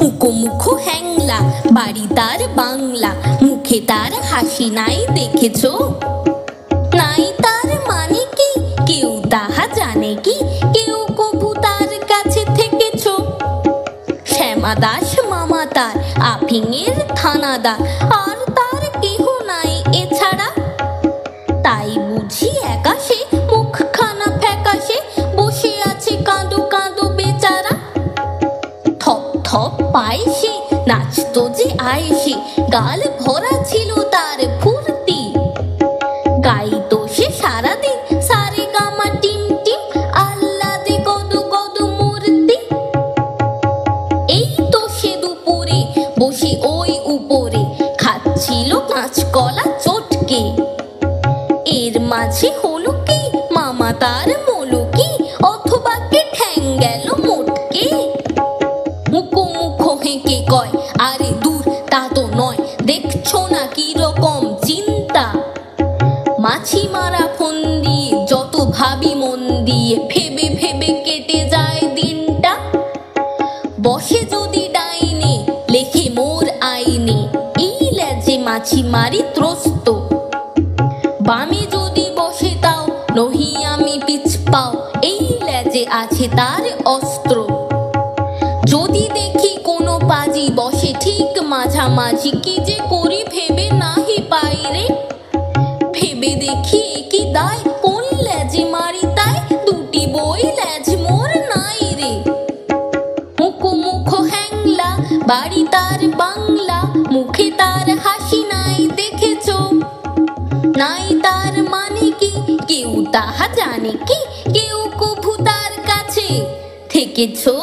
মুখো মুখো হ্যাংলা, বাড়ি তার বাংলা, মুখে তার হাসি নাই দেখেছো? নাই তার মানে কি কেউ তাহা জানে কি? কেউ কভু তার কাছে থেকেছো? শ্যামা দাস মামা তার আফিংয়ের থানাদার, আর তার কেহ নাই এছাড়া। তাই বুঝি একাশে মুখখানা ফ্যাকাশে বসে আছে কাঁদো কাঁদো বেচারা। থপ থপ পায় সে, নাচতো যে আয়েসে, গাল ভরা ছিল তার ফুর্তি। গাইতো সে সারাদিন সারে গামা টিম টিম, আহ্লাদে গদু গদু মূর্তি। এই তো সে দুপুরে বসে ওই উপরে খাচ্ছিল কাঁচকলা চটকে। এর মাঝে হলো কি মামা তার মলকি, অথবা কে ঠ্যাং গেল মোটকে। মুখো মুখো হেঁকে কয়, আরে দূর তা তো নয়, দেখছো না কি রকম চিন্তা। মাছি মারা ফোন দিয়ে যত ভাবি মন দিয়ে, ভেবে ভেবে কেটে যায় দিনটা। বসে যদি ডাইনে লেখে মোর আইনে, এই লেজে মাছি মারি ত্রস্ত। বামে যদি বসে তাও নহি আমি পিছ পাও, এই লেজে আছে তার অস্ত্র। যদি দেখি কোনো পাজি বসে ঠিক মাঝামাঝি, কি যে করি ভেবে নাহি পাই রে। ভেবে দেখি কি দায়, কোন লেজে মারি তাই, দুটি বই লেজ মোর নাই রে। মুখো মুখো হ্যাংলা, বাড়ি তার বাংলা, মুখে তার হাসি নাই দেখেছো? নাই তার মানে কি কেউ তাহা জানে কি? কেউ কভু তার কাছে থেকেছো?